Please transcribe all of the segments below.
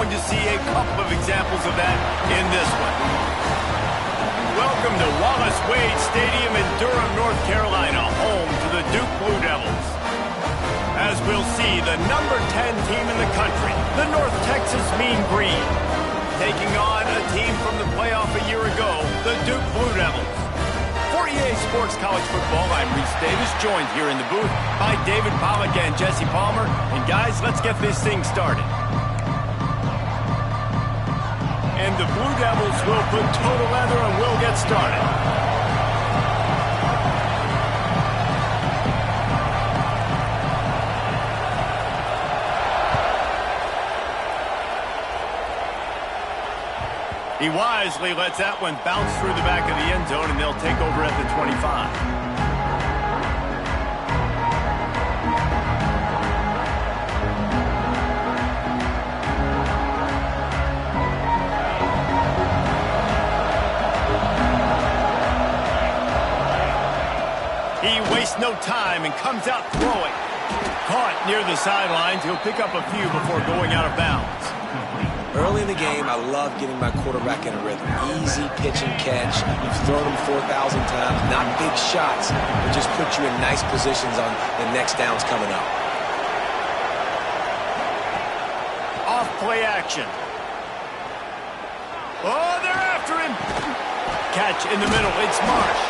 going to see a couple of examples of that in this one. Welcome to Wallace Wade Stadium in Durham, North Carolina, home to the Duke Blue Devils. As we'll see, the number 10 team in the country, the North Texas Mean Green, taking on a team from the playoff a year ago, the Duke Blue Devils. For EA Sports College Football, I'm Reese Davis, joined here in the booth by David Pollack and Jesse Palmer. And guys, let's get this thing started. And the Blue Devils will put total leather and we'll get started. He wisely lets that one bounce through the back of the end zone, and they'll take over at the 25. He wastes no time and comes out throwing. Caught near the sidelines. He'll pick up a few before going out of bounds. Early in the game, I love getting my quarterback in a rhythm. Easy pitch and catch. You've thrown them 4,000 times. Not big shots, but just put you in nice positions on the next downs coming up. Off play action. Oh, they're after him. Catch in the middle. It's Marsh.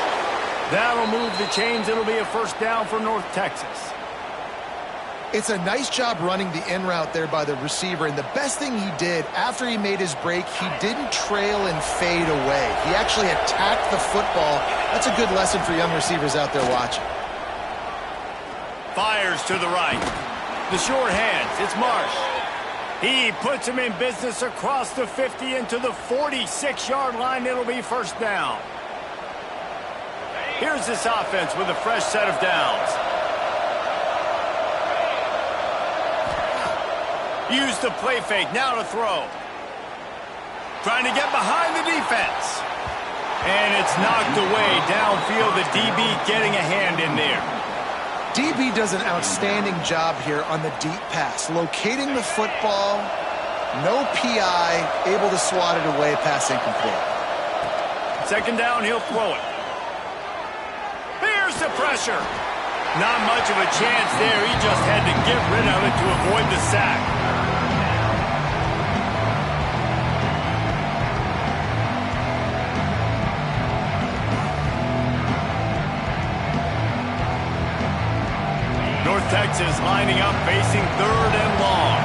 That'll move the chains. It'll be a first down for North Texas. It's a nice job running the in route there by the receiver, and the best thing he did after he made his break, he didn't trail and fade away. He actually attacked the football. That's a good lesson for young receivers out there watching. Fires to the right. The short hands, it's Marsh. He puts him in business across the 50 into the 46-yard line. It'll be first down. Here's this offense with a fresh set of downs. Use the play fake, now to throw. Trying to get behind the defense. And it's knocked away downfield. The DB getting a hand in there. DB does an outstanding job here on the deep pass. Locating the football, no PI, able to swat it away, pass incomplete. Second down, he'll throw it. Here's the pressure. Not much of a chance there. He just had to get rid of it to avoid the sack. North Texas lining up, facing third and long.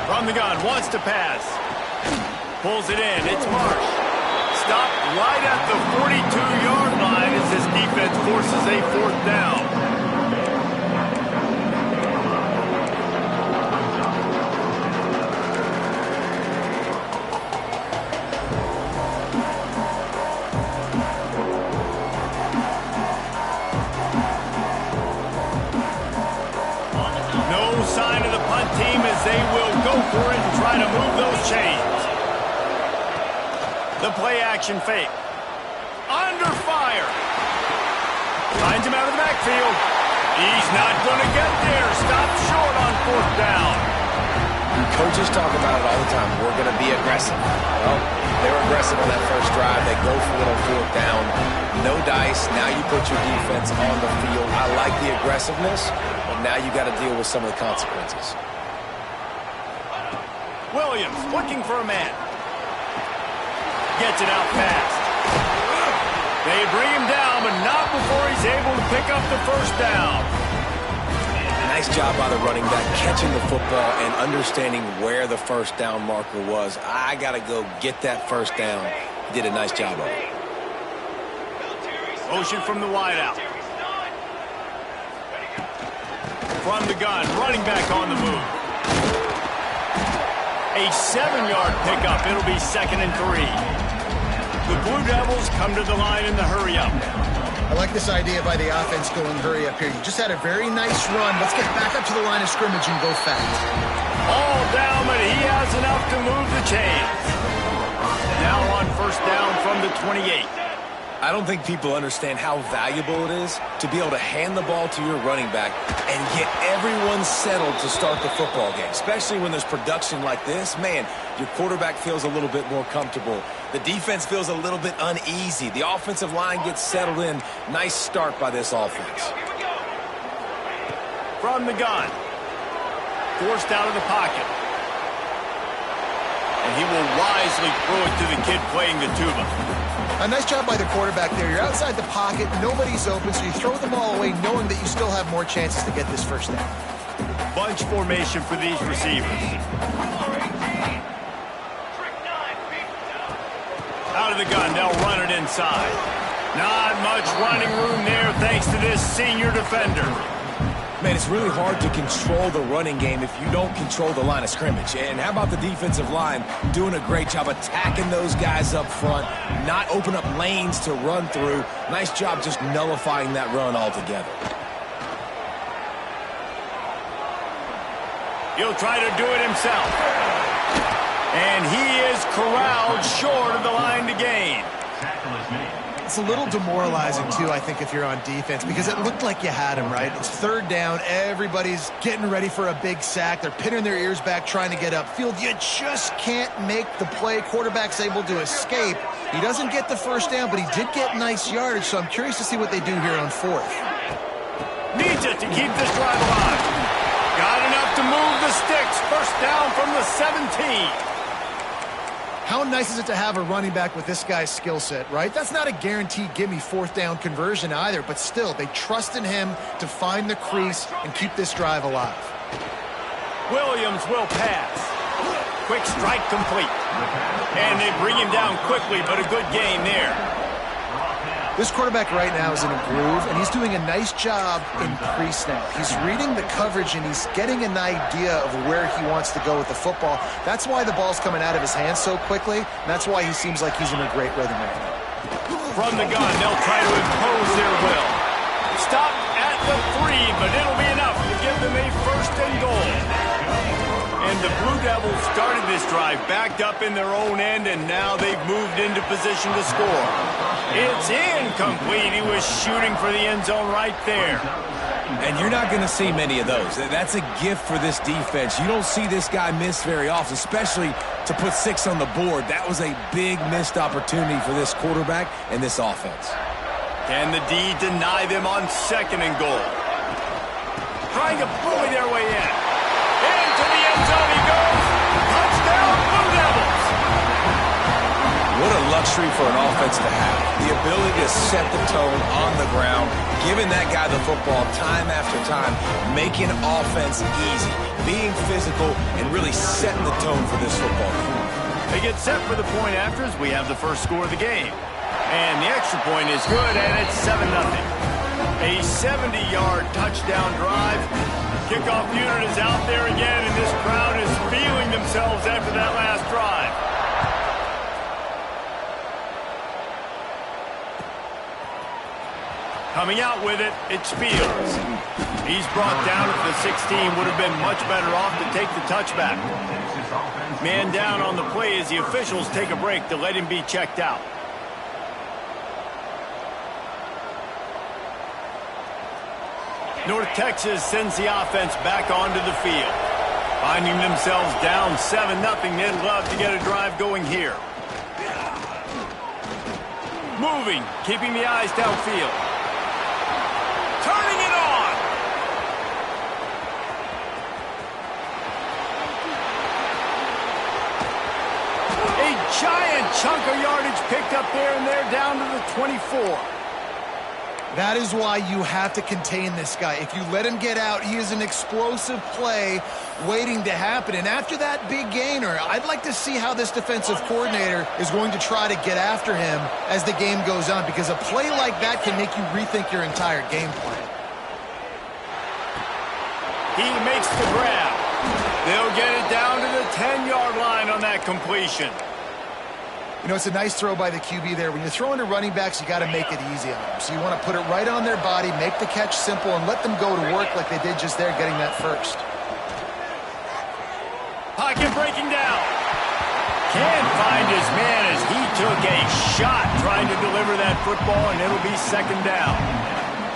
From the gun, wants to pass. Pulls it in, it's Marsh. Stopped right at the 42-yard line as this defense forces a fourth down. No sign of the punt team as they will go for it and try to move those chains. The play action fake. Under fire. Finds him out of the backfield. He's not going to get there. Stopped short on fourth down. Coaches talk about it all the time. We're going to be aggressive. Well, they were aggressive on that first drive. They go for it on fourth down. No dice. Now you put your defense on the field. I like the aggressiveness, but now you got to deal with some of the consequences. Williams looking for a man. Gets it out fast. They bring him down, but not before he's able to pick up the first down. Nice job by the running back, catching the football and understanding where the first down marker was. I got to go get that first down. He did a nice job of it. Motion from the wideout. From the gun, running back on the move. A 7-yard pickup. It'll be 2nd and 3. The Blue Devils come to the line in the hurry-up. I like this idea by the offense going hurry up here. You just had a very nice run. Let's get back up to the line of scrimmage and go fast. All down, but he has enough to move the chains. Now on first down from the 28. I don't think people understand how valuable it is to be able to hand the ball to your running back and get everyone settled to start the football game, especially when there's production like this. Man, your quarterback feels a little bit more comfortable. The defense feels a little bit uneasy. The offensive line gets settled in. Nice start by this offense. From the gun. Forced out of the pocket. And he will wisely throw it to the kid playing the tuba. A nice job by the quarterback there. You're outside the pocket, nobody's open, so you throw the ball away knowing that you still have more chances to get this first down. Bunch formation for these receivers. Out of the gun, they'll run it inside. Not much running room there thanks to this senior defender. Man, it's really hard to control the running game if you don't control the line of scrimmage. And how about the defensive line doing a great job attacking those guys up front, not open up lanes to run through. Nice job just nullifying that run altogether. He'll try to do it himself. And he is corralled short of the line to gain. It's a little demoralizing, too, I think, if you're on defense, because it looked like you had him, right? It's third down. Everybody's getting ready for a big sack. They're pinning their ears back, trying to get upfield. You just can't make the play. Quarterback's able to escape. He doesn't get the first down, but he did get nice yardage, so I'm curious to see what they do here on fourth. Needs it to keep this drive alive. Got enough to move the sticks. First down from the 17. How nice is it to have a running back with this guy's skill set, right? That's not a guaranteed gimme fourth down conversion either, but still, they trust in him to find the crease and keep this drive alive. Williams will pass. Quick strike complete. And they bring him down quickly, but a good gain there. This quarterback right now is in a groove, and he's doing a nice job in pre-snap. He's reading the coverage, and he's getting an idea of where he wants to go with the football. That's why the ball's coming out of his hands so quickly, and that's why he seems like he's in a great rhythm right now. From the gun, they'll try to impose their will. Stop at the 3, but it'll be enough to give them a first and goal. And the Blue Devils started this drive backed up in their own end, and now they've moved into position to score. It's incomplete. He was shooting for the end zone right there. And you're not going to see many of those. That's a gift for this defense. You don't see this guy miss very often, especially to put 6 on the board. That was a big missed opportunity for this quarterback and this offense. Can the D deny them on second and goal? Trying to bully their way in. Into the end zone he goes. Touchdown, Blue Devils. What a luxury for an offense to have. The ability to set the tone on the ground, giving that guy the football time after time, making offense easy, being physical, and really setting the tone for this football team. They get set for the point after as we have the first score of the game. And the extra point is good, and it's 7-0. A 70-yard touchdown drive. Kickoff unit is out there again, and this crowd is feeling themselves after that last drive. Coming out with it, it's Fields. He's brought down at the 16. Would have been much better off to take the touchback. Man down on the play as the officials take a break to let him be checked out. North Texas sends the offense back onto the field. Finding themselves down 7-0, they'd love to get a drive going here. Moving, keeping the eyes downfield. Turning it on! A giant chunk of yardage picked up there, and they're down to the 24. That is why you have to contain this guy. If you let him get out, he is an explosive play waiting to happen. And after that big gainer, I'd like to see how this defensive coordinator is going to try to get after him as the game goes on, because a play like that can make you rethink your entire game plan. He makes the grab. They'll get it down to the 10-yard line on that completion. You know, it's a nice throw by the QB there. When you're throwing to running backs, you got to make it easy on them. So you want to put it right on their body, make the catch simple, and let them go to work like they did just there, getting that first. Pocket breaking down. Can't find his man as he took a shot trying to deliver that football, and it'll be second down.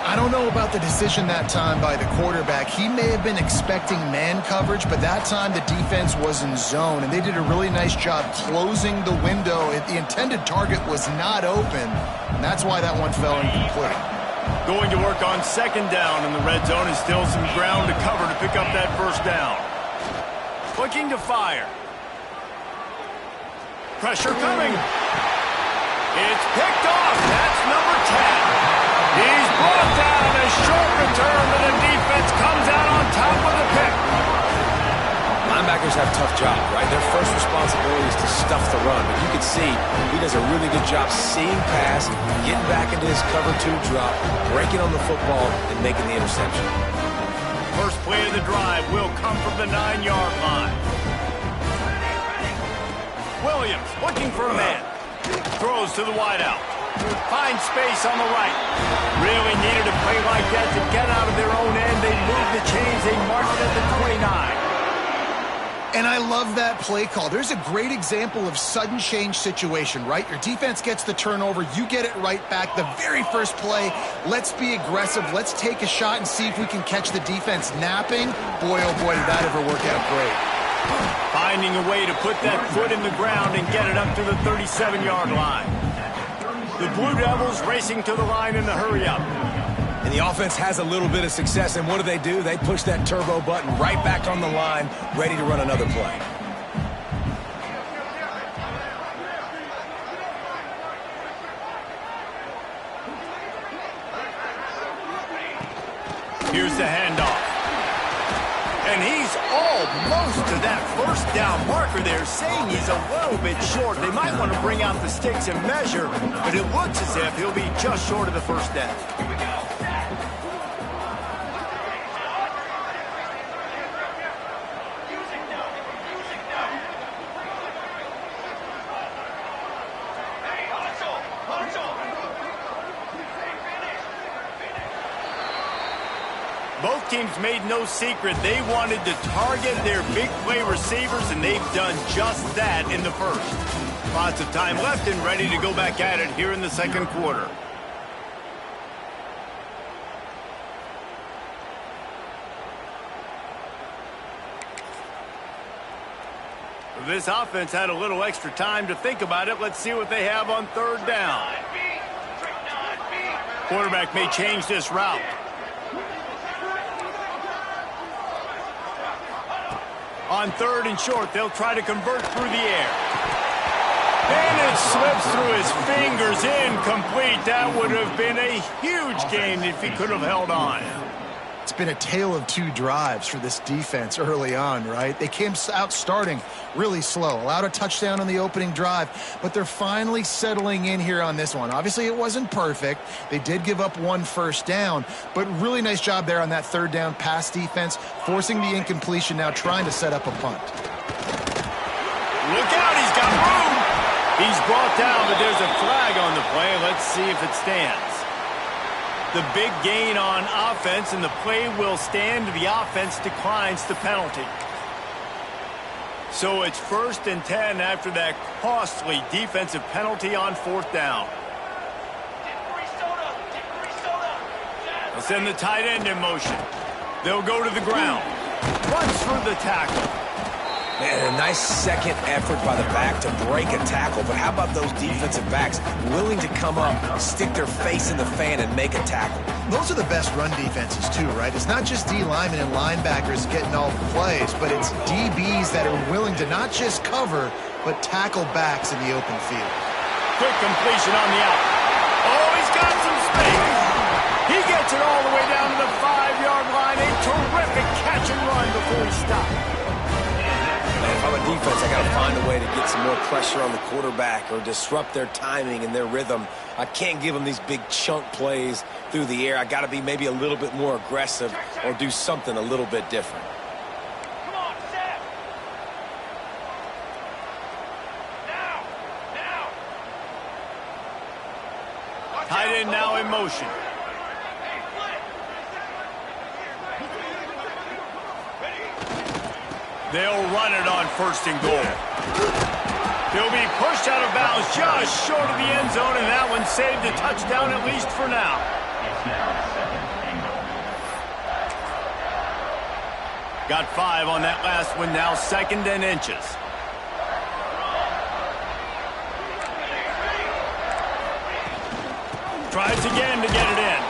I don't know about the decision that time by the quarterback. He may have been expecting man coverage, but that time the defense was in zone, and they did a really nice job closing the window. The intended target was not open, and that's why that one fell incomplete. Going to work on second down in the red zone, and still some ground to cover to pick up that first down. Looking to fire. Pressure coming. It's picked off. That's number 10. He's brought down a short return, but the defense comes out on top of the pick. Linebackers have tough jobs, right? Their first responsibility is to stuff the run. But you can see he does a really good job seeing pass, getting back into his cover 2 drop, breaking on the football, and making the interception. First play of the drive will come from the 9-yard line. Williams looking for a man. Throws to the wideout. Finds space on the right. Really needed a play like that to get out of their own end. They moved the chains. They marked it at the 29. And I love that play call. There's a great example of sudden change situation, right? Your defense gets the turnover. You get it right back. The very first play, let's be aggressive. Let's take a shot and see if we can catch the defense napping. Boy, oh boy, did that ever work out great. Finding a way to put that foot in the ground and get it up to the 37-yard line. The Blue Devils racing to the line in the hurry-up. And the offense has a little bit of success, and what do? They push that turbo button right back on the line, ready to run another play. Here's the handoff. And he's almost to that first down marker there, saying he's a little bit short. They might want to bring out the sticks and measure, but it looks as if he'll be just short of the first down. Both teams made no secret they wanted to target their big play receivers, and they've done just that in the first. Lots of time left and ready to go back at it here in the second quarter. This offense had a little extra time to think about it. Let's see what they have on third down. Quarterback may change this route. On third and short, they'll try to convert through the air. And it slips through his fingers, incomplete. That would have been a huge gain if he could have held on. It's been a tale of 2 drives for this defense early on, right? They came out starting really slow, allowed a touchdown on the opening drive, but they're finally settling in here on this one. Obviously, it wasn't perfect. They did give up 1 first down, but really nice job there on that third down pass defense, forcing the incompletion, now trying to set up a punt. Look out, he's got room. He's brought down, but there's a flag on the play. Let's see if it stands. The big gain on offense, and the play will stand. The offense declines the penalty. So it's 1st and 10 after that costly defensive penalty on 4th down. They'll send the tight end in motion. They'll go to the ground. Runs through the tackle. Man, a nice second effort by the back to break a tackle. But how about those defensive backs willing to come up, stick their face in the fan, and make a tackle? Those are the best run defenses, too, right? It's not just D linemen and linebackers getting all the plays, but it's DBs that are willing to not just cover, but tackle backs in the open field. Quick completion on the out. Oh, he's got some space. He gets it all the way down to the 5-yard line. A terrific catch and run before he stopped. If I'm a defense, I got to find a way to get some more pressure on the quarterback or disrupt their timing and their rhythm. I can't give them these big chunk plays through the air. I got to be maybe a little bit more aggressive or do something a little bit different. Come on, set. Now. Tight end now in motion. They'll run it on 1st and goal. He'll be pushed out of bounds just short of the end zone, and that one saved a touchdown at least for now. Got 5 on that last one, now 2nd and inches. Tries again to get it in.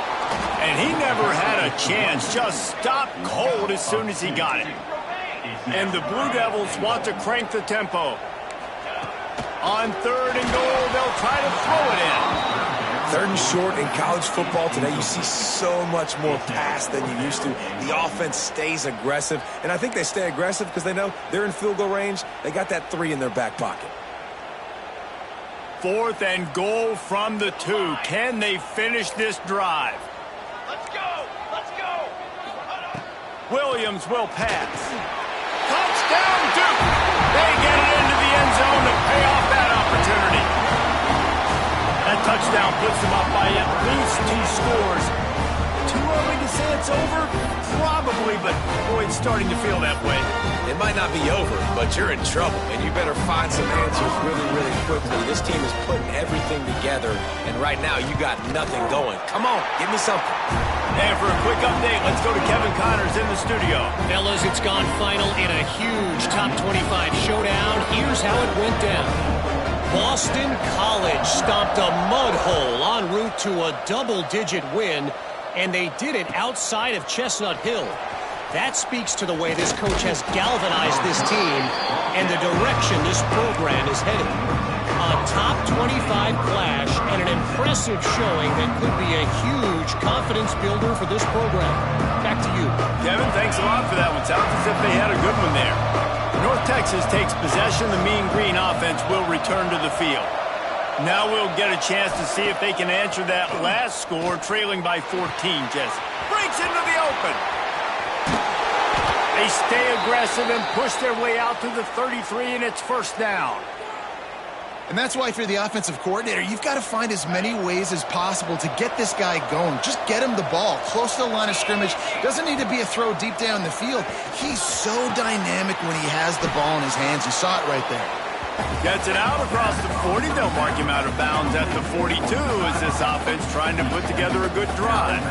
And he never had a chance, just stopped cold as soon as he got it. And the Blue Devils want to crank the tempo. On 3rd and goal, they'll try to throw it in. 3rd and short in college football today, you see so much more pass than you used to. The offense stays aggressive, and I think they stay aggressive because they know they're in field goal range. They got that 3 in their back pocket. 4th and goal from the 2. Can they finish this drive? Let's go! Let's go! Williams will pass. Touchdown, Duke! They get it into the end zone to pay off that opportunity. That touchdown puts them up by at least 2 scores. Too early to say it's over? Probably, but boy, it's starting to feel that way. It might not be over, but you're in trouble, and you better find some answers really, really quickly. This team is putting everything together, and right now you got nothing going. Come on, give me something. And for a quick update, let's go to Kevin Connors in the studio. Fellas, it's gone final in a huge top 25 showdown. Here's how it went down. Boston College stomped a mud hole en route to a double-digit win, and they did it outside of Chestnut Hill. That speaks to the way this coach has galvanized this team and the direction this program is headed. A top 25 clash and an impressive showing that could be a huge confidence builder for this program. Back to you. Kevin, thanks a lot for that one. Sounds as if they had a good one there. North Texas takes possession. The Mean Green offense will return to the field. Now we'll get a chance to see if they can answer that last score, trailing by 14, Jesse. Breaks into the open. They stay aggressive and push their way out to the 33, and it's 1st down. And that's why if you're the offensive coordinator, you've got to find as many ways as possible to get this guy going. Just get him the ball close to the line of scrimmage. Doesn't need to be a throw deep down the field. He's so dynamic when he has the ball in his hands. You saw it right there. Gets it out across the 40. They'll mark him out of bounds at the 42 as this offense trying to put together a good drive.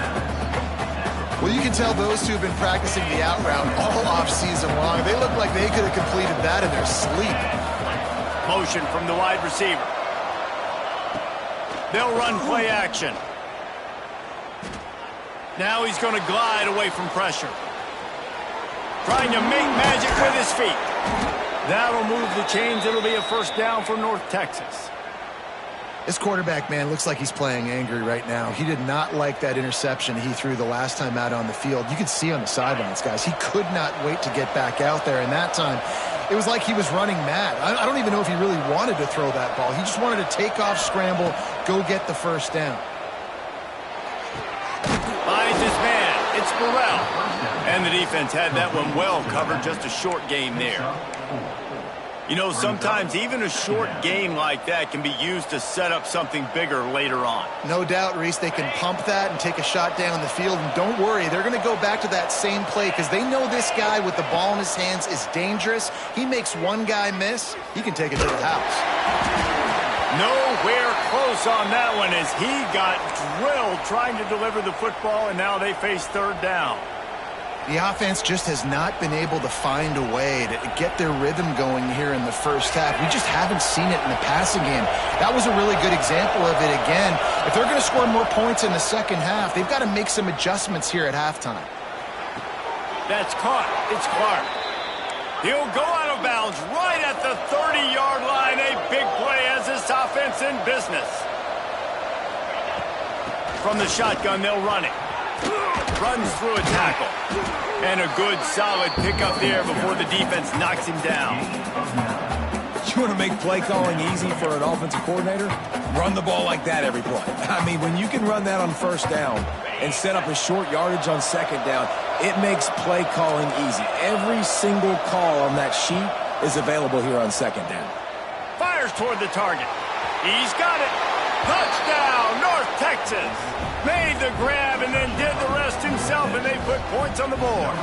Well, you can tell those two have been practicing the out route all off-season long. They look like they could have completed that in their sleep. Motion from the wide receiver. They'll run play action. Now he's going to glide away from pressure. Trying to make magic with his feet. That'll move the chains. It'll be a 1st down for North Texas. This quarterback, man, looks like he's playing angry right now. He did not like that interception he threw the last time out on the field. You could see on the sidelines, guys. He could not wait to get back out there, and that time it was like he was running mad. I don't even know if he really wanted to throw that ball. He just wanted to take off, scramble, go get the 1st down. Finds his man. It's Burrell. And the defense had that one well covered. Just a short gain there. You know, sometimes even a short gain like that can be used to set up something bigger later on. No doubt, Reese, they can pump that and take a shot down the field. And don't worry, they're going to go back to that same play because they know this guy with the ball in his hands is dangerous. He makes one guy miss, he can take it to the house. Nowhere close on that one as he got drilled trying to deliver the football, and now they face 3rd down. The offense just has not been able to find a way to get their rhythm going here in the 1st half. We just haven't seen it in the passing game. That was a really good example of it again. If they're going to score more points in the 2nd half, they've got to make some adjustments here at halftime. That's caught. It's Clark. He'll go out of bounds right at the 30-yard line. A big play as this offense in business. From the shotgun, they'll run it. Runs through a tackle. And a good, solid pickup there before the defense knocks him down. You want to make play calling easy for an offensive coordinator? Run the ball like that every play. I mean, when you can run that on 1st down and set up a short yardage on 2nd down, it makes play calling easy. Every single call on that sheet is available here on 2nd down. Fires toward the target. He's got it. Touchdown, North Texas. Made the grab and then did the rest himself, and they put points on the board.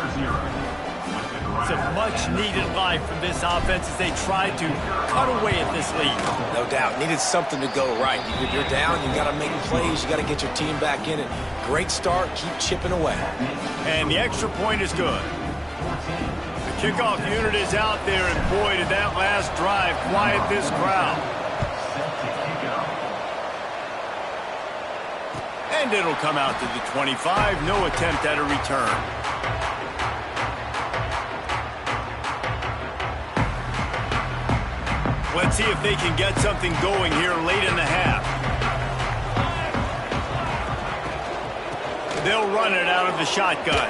It's a much-needed life from this offense as they try to cut away at this lead. No doubt. Needed something to go right. If you're down, you got to make plays. You got to get your team back in it. Great start. Keep chipping away. And the extra point is good. The kickoff unit is out there, and boy, did that last drive quiet this crowd. And it'll come out to the 25. No attempt at a return. Let's see if they can get something going here late in the half. They'll run it out of the shotgun.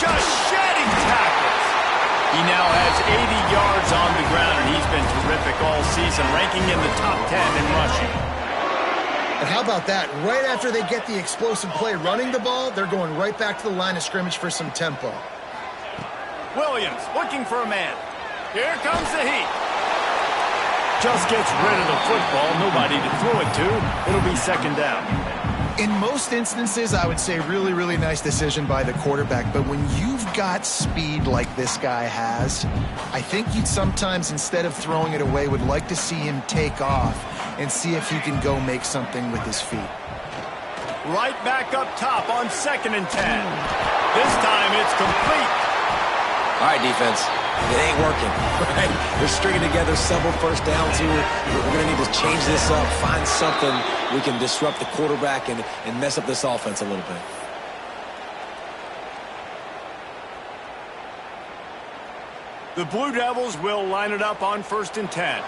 Just shedding tackles. He now has 80 yards on the ground, and he's been terrific all season, ranking in the top 10 in rushing. And how about that? Right after they get the explosive play running the ball, they're going right back to the line of scrimmage for some tempo. Williams looking for a man. Here comes the heat. Just gets rid of the football. Nobody to throw it to. It'll be second down. In most instances, I would say really, really nice decision by the quarterback. But when you've got speed like this guy has, I think you'd sometimes, instead of throwing it away, would like to see him take off and see if he can go make something with his feet. Right back up top on 2nd and 10. This time it's complete. All right, defense. It ain't working, right? They're stringing together several first downs here. We're going to need to change this up, find something we can disrupt the quarterback and mess up this offense a little bit. The Blue Devils will line it up on 1st and 10.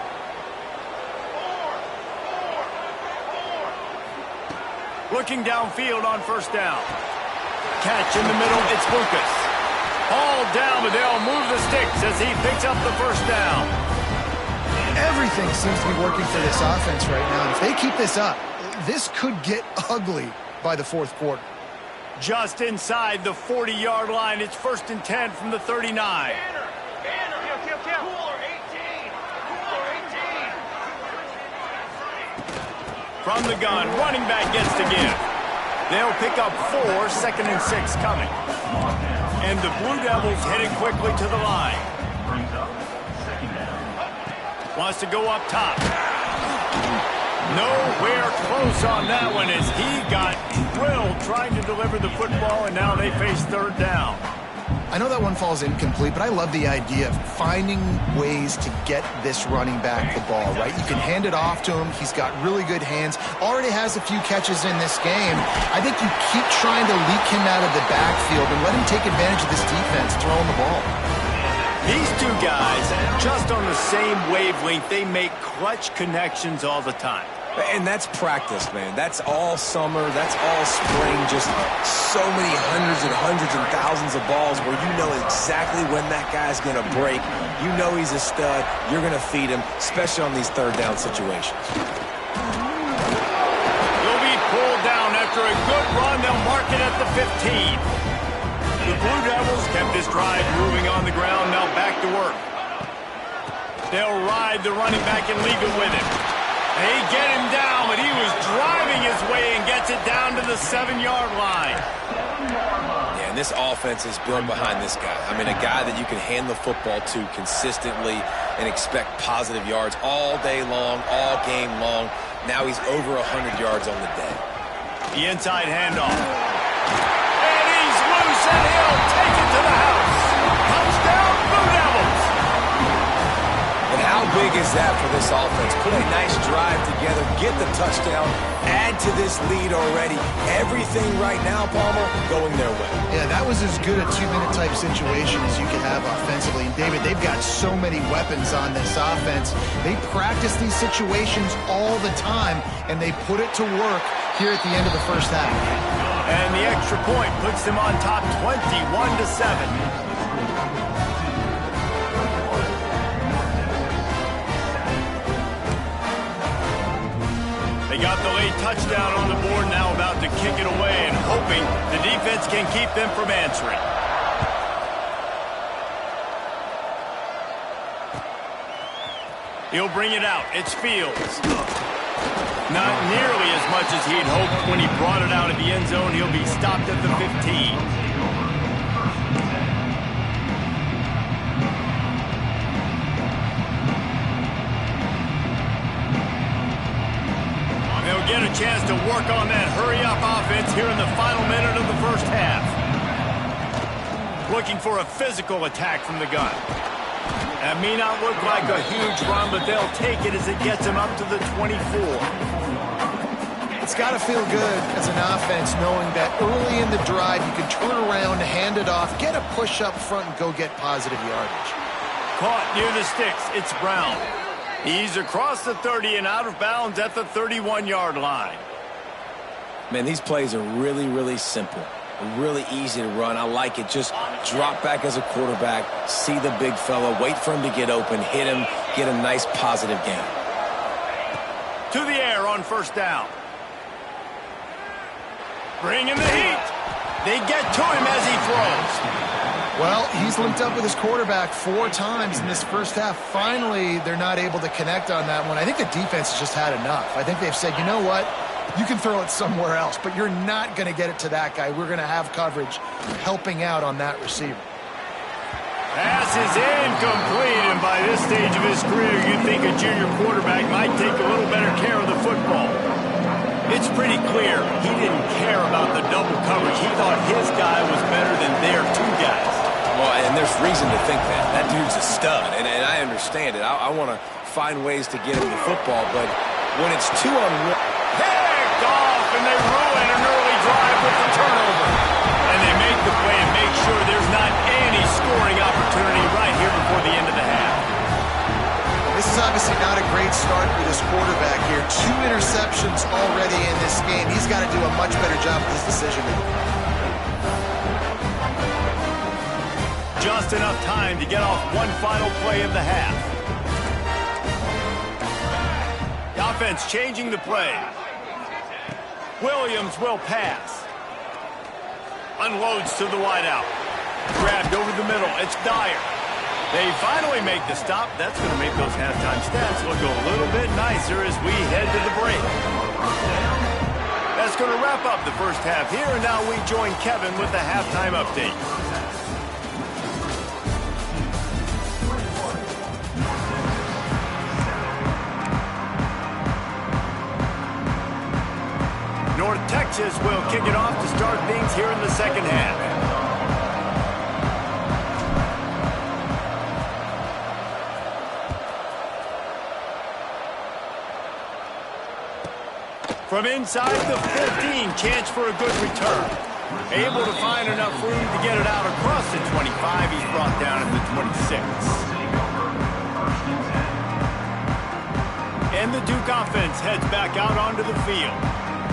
Looking downfield on 1st down. Catch in the middle, it's Lucas. All down, but they'll move the sticks as he picks up the 1st down. Everything seems to be working for this offense right now. If they keep this up, this could get ugly by the 4th quarter. Just inside the 40-yard line, it's 1st and 10 from the 39. From the gun, running back gets to give. They'll pick up 4, 2nd and 6 coming. And the Blue Devils heading quickly to the line. Wants to go up top. Nowhere close on that one as he got drilled trying to deliver the football, and now they face 3rd down. I know that one falls incomplete, but I love the idea of finding ways to get this running back the ball, right? You can hand it off to him. He's got really good hands. Already has a few catches in this game. I think you keep trying to leak him out of the backfield and let him take advantage of this defense throwing the ball. These two guys, just on the same wavelength, they make clutch connections all the time. And that's practice, man. That's all summer. That's all spring. Just so many hundreds and thousands of balls where you know exactly when that guy's going to break. You know he's a stud. You're going to feed him, especially on these 3rd down situations. He'll be pulled down after a good run. They'll mark it at the 15. The Blue Devils kept this drive moving on the ground. Now back to work. They'll ride the running back and leave it with him. They get him down, but he was driving his way and gets it down to the 7-yard line. Yeah, and this offense is built behind this guy. I mean, a guy that you can hand the football to consistently and expect positive yards all day long, all game long. Now he's over 100 yards on the day. The inside handoff. And he's loose, and he'll take it to the house. Touchdown, Blue Devils. And how big is that for this offense? Put a nice drive together, get the touchdown, add to this lead already. Everything right now, Palmer, going their way. Yeah, that was as good a 2-minute type situation as you could have offensively. And David, they've got so many weapons on this offense. They practice these situations all the time, and they put it to work here at the end of the 1st half. And the extra point puts them on top 21-7. They got the late touchdown on the board, now about to kick it away and hoping the defense can keep them from answering. He'll bring it out. It's Fields. Not nearly as much as he'd hoped when he brought it out of the end zone. He'll be stopped at the 15. chance to work on that hurry-up offense here in the final minute of the first half. Looking for a physical attack from the gun. That may not look like a huge run, but they'll take it as it gets them up to the 24. It's got to feel good as an offense knowing that early in the drive you can turn around, hand it off, get a push up front, and go get positive yardage. Caught near the sticks. It's Brown. He's across the 30 and out of bounds at the 31-yard line. Man, these plays are really, really simple. Really easy to run. I like it. Just drop back as a quarterback, see the big fella, wait for him to get open, hit him, get a nice positive gain. To the air on first down. Bring in the heat. They get to him as he throws. Well, he's linked up with his quarterback 4 times in this first half. Finally, they're not able to connect on that one. I think the defense has just had enough. I think they've said, you know what? You can throw it somewhere else, but you're not going to get it to that guy. We're going to have coverage helping out on that receiver. Pass is incomplete, and by this stage of his career, you'd think a junior quarterback might take a little better care of the football. It's pretty clear he didn't care about the double coverage. He thought his guy was better than their 2 guys. Well, and there's reason to think that. That dude's a stud, and I understand it. I want to find ways to get him the football, but when it's 2-on-1... Picked off, and they ruin an early drive with the turnover. And they make the play and make sure there's not any scoring opportunity right here before the end of the half. This is obviously not a great start for this quarterback here. 2 interceptions already in this game. He's got to do a much better job with his decision-making. Just enough time to get off one final play of the half. The offense changing the play. Williams will pass. Unloads to the wideout. Grabbed over the middle. It's Dyer. They finally make the stop. That's going to make those halftime stats look a little bit nicer as we head to the break. That's going to wrap up the first half here, and now we join Kevin with the halftime update. North Texas will kick it off to start things here in the second half. From inside the 15, chance for a good return. Able to find enough room to get it out across the 25. He's brought down at the 26. And the Duke offense heads back out onto the field.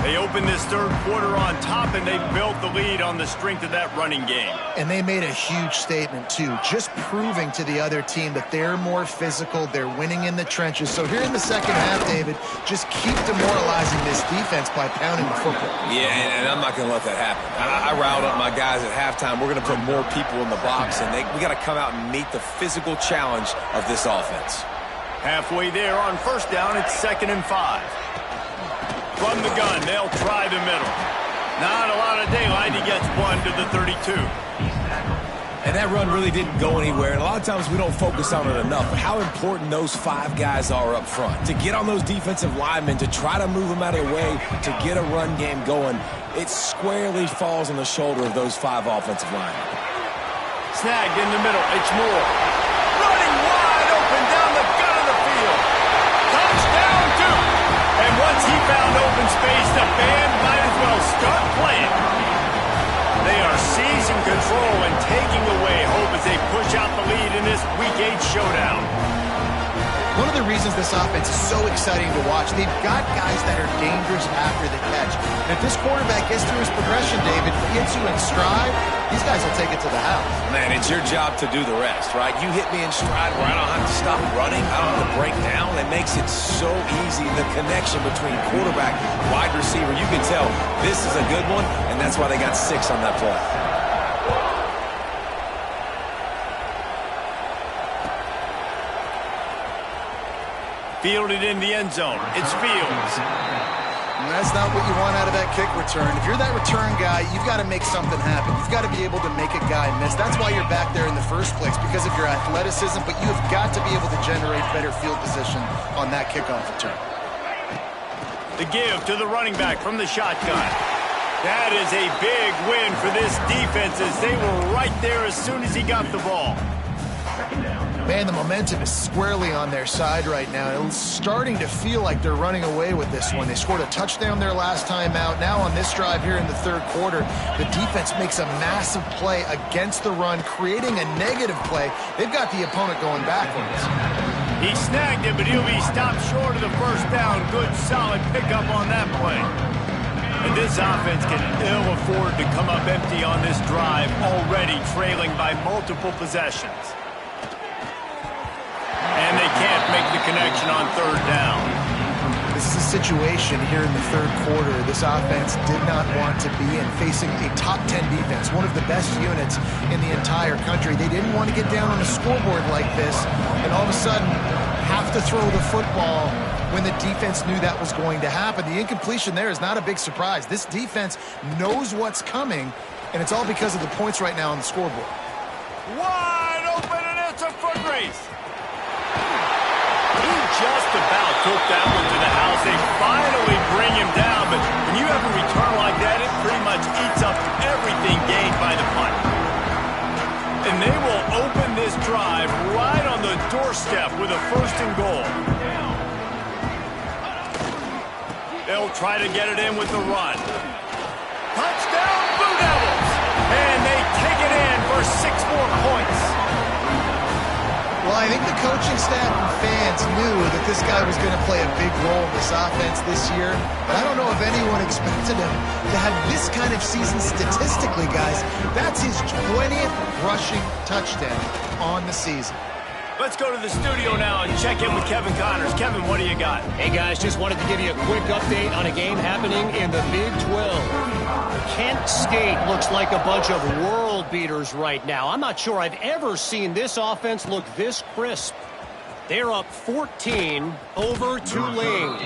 They open this third quarter on top, and they built the lead on the strength of that running game. And they made a huge statement, too, just proving to the other team that they're more physical, they're winning in the trenches. So here in the second half, David, just keep demoralizing this defense by pounding the football. Yeah, and I'm not going to let that happen. I riled up my guys at halftime. We're going to put more people in the box, and we got to come out and meet the physical challenge of this offense. Halfway there on first down, it's 2nd and 5. From the gun, they'll try the middle. Not a lot of daylight. He gets one to the 32. And that run really didn't go anywhere. And a lot of times we don't focus on it enough. But how important those 5 guys are up front. To get on those defensive linemen, to try to move them out of the way, to get a run game going, it squarely falls on the shoulder of those 5 offensive linemen. Snagged in the middle. It's Moore. Running wide open down the gut of the field. Touchdown, Duke. And once he found open space, the band might as well start playing. They are seizing control and taking away hope as they push out the lead in this Week 8 showdown. One of the reasons this offense is so exciting to watch, they've got guys that are dangerous after the catch. And if this quarterback gets through his progression, David, gets you in stride, these guys will take it to the house. Man, it's your job to do the rest, right? You hit me in stride where I don't have to stop running. I don't have to break down. It makes it so easy, the connection between quarterback and wide receiver. You can tell this is a good one, and that's why they got 6 on that play. Fielded in the end zone. It's Fields. And that's not what you want out of that kick return. If you're that return guy, you've got to make something happen. You've got to be able to make a guy miss. That's why you're back there in the first place, because of your athleticism, but you've got to be able to generate better field position on that kickoff return. The give to the running back from the shotgun. That is a big win for this defense as they were right there as soon as he got the ball. Man, the momentum is squarely on their side right now. It's starting to feel like they're running away with this one. They scored a touchdown their last time out. Now on this drive here in the third quarter, the defense makes a massive play against the run, creating a negative play. They've got the opponent going backwards. He snagged it, but he'll be stopped short of the first down. Good, solid pickup on that play. And this offense can ill afford to come up empty on this drive, already trailing by multiple possessions. And they can't make the connection on third down. This is a situation here in the third quarter this offense did not want to be in, facing a top 10 defense, one of the best units in the entire country. They didn't want to get down on the scoreboard like this and all of a sudden have to throw the football when the defense knew that was going to happen. The incompletion there is not a big surprise. This defense knows what's coming, and it's all because of the points right now on the scoreboard. Wide open, and it's a foot race. He just about took that one to the house. They finally bring him down, but when you have a return like that, it pretty much eats up everything gained by the punt. And they will open this drive right on the doorstep with a 1st and goal. They'll try to get it in with the run. Touchdown, Blue Devils! And they take it in for 6 more points. Well, I think the coaching staff and fans knew that this guy was going to play a big role in this offense this year, but I don't know if anyone expected him to have this kind of season statistically, guys. That's his 20th rushing touchdown on the season. Let's go to the studio now and check in with Kevin Connors. Kevin, what do you got? Hey, guys, just wanted to give you a quick update on a game happening in the Big 12. Kent State looks like a bunch of world beaters right now. I'm not sure I've ever seen this offense look this crisp. They're up 14 over Tulane.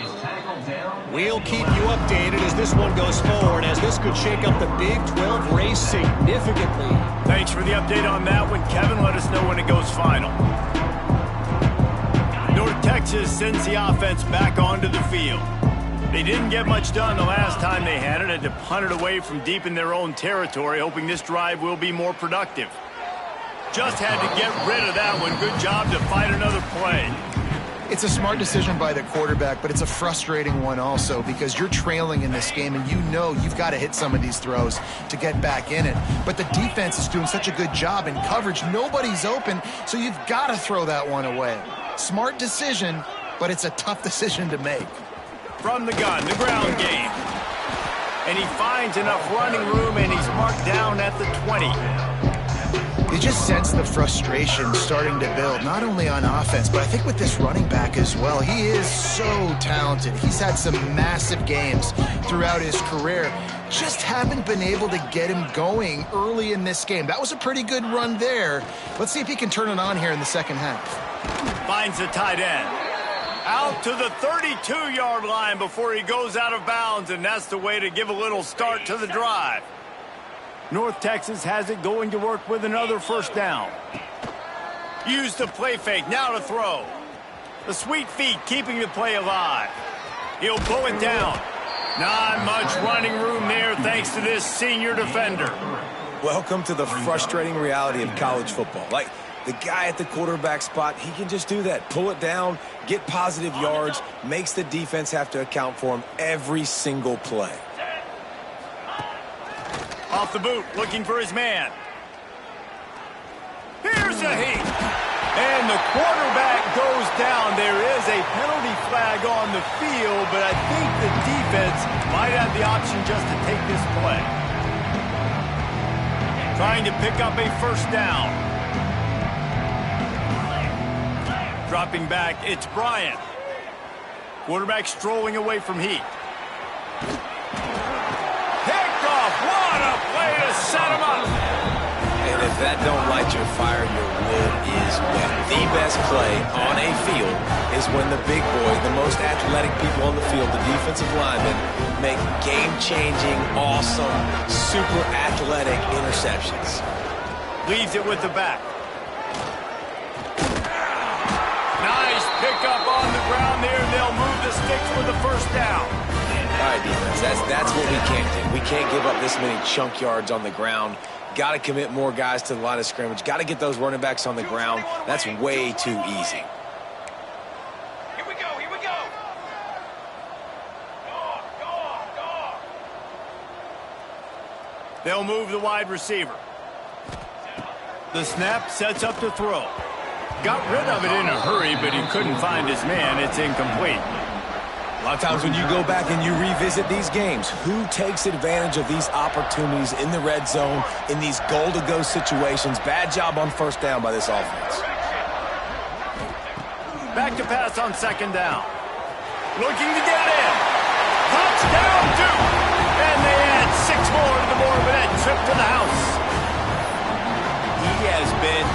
We'll keep you updated as this one goes forward, as this could shake up the Big 12 race significantly. Thanks for the update on that one, Kevin. Let us know when it goes final. North Texas sends the offense back onto the field. They didn't get much done the last time they had it, had to punt it away from deep in their own territory, hoping this drive will be more productive. Just had to get rid of that one. Good job to fight another play. It's a smart decision by the quarterback, but it's a frustrating one also because you're trailing in this game and you know you've got to hit some of these throws to get back in it. But the defense is doing such a good job in coverage. Nobody's open, so you've got to throw that one away. Smart decision, but it's a tough decision to make. From the gun, the ground game. And he finds enough running room, and he's marked down at the 20. You just sense the frustration starting to build, not only on offense, but I think with this running back as well. He is so talented. He's had some massive games throughout his career. Just haven't been able to get him going early in this game. That was a pretty good run there. Let's see if he can turn it on here in the second half. Finds the tight end. Out to the 32-yard line before he goes out of bounds, and that's the way to give a little start to the drive. North Texas has it going to work with another 1st down. Use the play fake, now to throw. The sweet feet keeping the play alive. He'll pull it down. Not much running room there thanks to this senior defender. Welcome to the frustrating reality of college football. Like, the guy at the quarterback spot, he can just do that. Pull it down, get positive yards, makes the defense have to account for him every single play. Off the boot, looking for his man. Here's a heat. And the quarterback goes down. There is a penalty flag on the field, but I think the defense might have the option just to take this play. Trying to pick up a 1st down. Dropping back, it's Bryant. Quarterback strolling away from heat. What a play to set him up. And if that don't light your fire, your wood is wet. The best play on a field is when the big boys, the most athletic people on the field, the defensive linemen, make game-changing, awesome, super athletic interceptions. Leaves it with the back. Nice pickup on the ground there. They'll move the sticks with the 1st down. defense. That's what we can't do. We can't give up this many chunk yards on the ground. Got to commit more guys to the line of scrimmage. Got to get those running backs on the ground. That's way too easy. Here we go, here we go. Go. They'll move the wide receiver. The snap sets up to throw. Got rid of it in a hurry, but he couldn't find his man. It's incomplete. A lot of times when you go back and you revisit these games, who takes advantage of these opportunities in the red zone, in these goal-to-go situations? Bad job on first down by this offense. Back to pass on second down. Looking to get in. Touchdown, Duke! And they add 6 more to the board with that trip to the house. He has been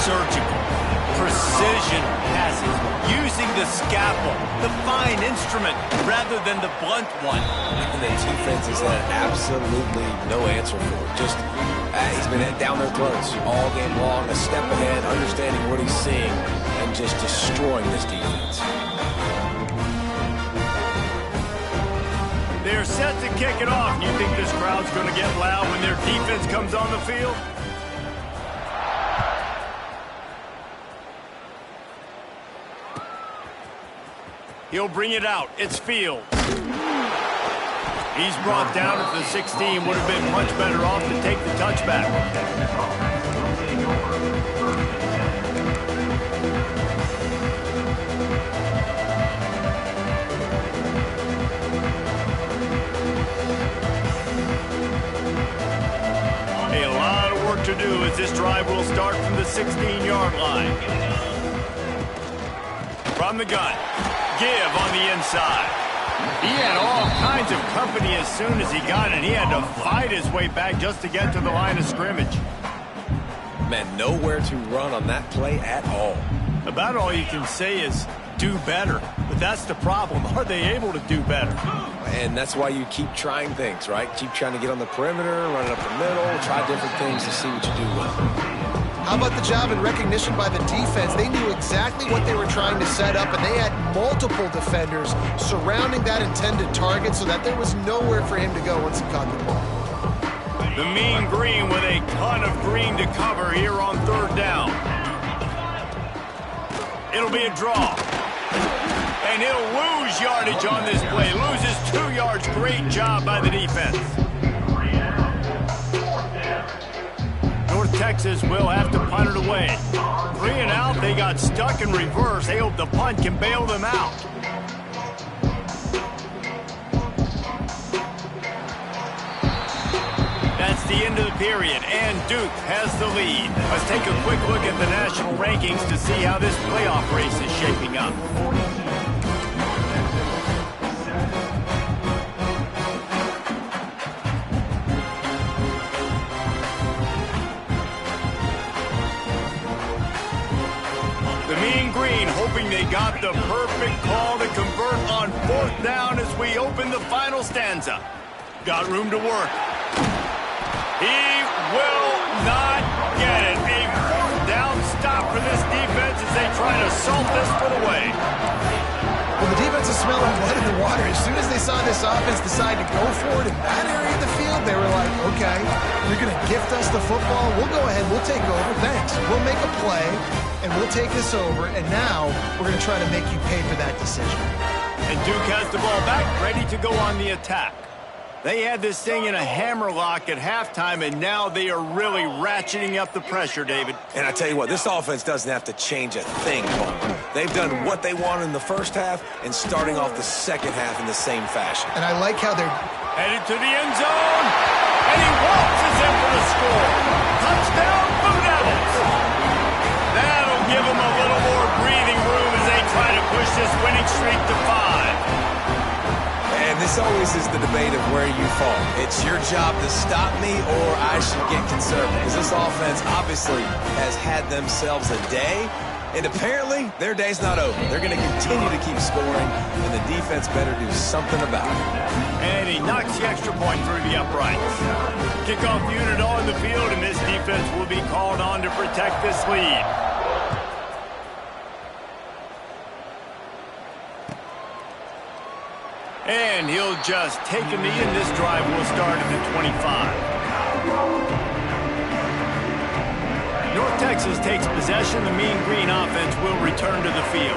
surgical. Precision passes, using the scalpel, the fine instrument, rather than the blunt one. And the defense has had absolutely no answer for it. Just, he's been down their throats all game long, a step ahead, understanding what he's seeing, and just destroying this defense. They're set to kick it off. You think this crowd's going to get loud when their defense comes on the field? He'll bring it out. It's Field. He's brought down at the 16. Would have been much better off to take the touchback. A lot of work to do as this drive will start from the 16-yard line. From the gun. Give on the inside. He had all kinds of company as soon as he got it. He had to fight his way back just to get to the line of scrimmage. Man, nowhere to run on that play at all. About all you can say is do better. But that's the problem. Are they able to do better? And that's why you keep trying things, right? Keep trying to get on the perimeter, run it up the middle, try different things to see what you do well. How about the job and recognition by the defense? They knew exactly what they were trying to set up, and they had multiple defenders surrounding that intended target so that there was nowhere for him to go once he caught the ball. The mean green with a ton of green to cover here on third down. It'll be a draw. And he'll lose yardage on this play. Loses 2 yards. Great job by the defense. North Texas will have to punt it away. 3 and out, they got stuck in reverse. They hope the punt can bail them out. That's the end of the period, and Duke has the lead. Let's take a quick look at the national rankings to see how this playoff race is shaping up. Green hoping they got the perfect call to convert on fourth down as we open the final stanza. Got room to work. He will not get it. A fourth down stop for this defense as they try to salt this one away. Well, the defense is smelling blood in the water. As soon as they saw this offense decide to go for it in that area of the field, they were like, okay, you're going to gift us the football. We'll go ahead. We'll take over. Thanks. We'll make a play, and we'll take this over. And now we're going to try to make you pay for that decision. And Duke has the ball back, ready to go on the attack. They had this thing in a hammerlock at halftime, and now they are really ratcheting up the pressure, David. And I tell you what, this offense doesn't have to change a thing, Paul. They've done what they wanted in the first half and starting off the second half in the same fashion. And I like how they're headed to the end zone, and he waltzes in for the score. Touchdown, Blue Devils. That'll give them a little more breathing room as they try to push this winning streak to 5. And this always is the debate of where you fall. It's your job to stop me or I should get conservative. Because this offense obviously has had themselves a day, and apparently their day's not over. They're going to continue to keep scoring, and the defense better do something about it. And he knocks the extra point through the uprights. Kickoff unit on the field, and this defense will be called on to protect this lead. And he'll just take a knee, and this drive will start at the 25. North Texas takes possession. The Mean Green offense will return to the field.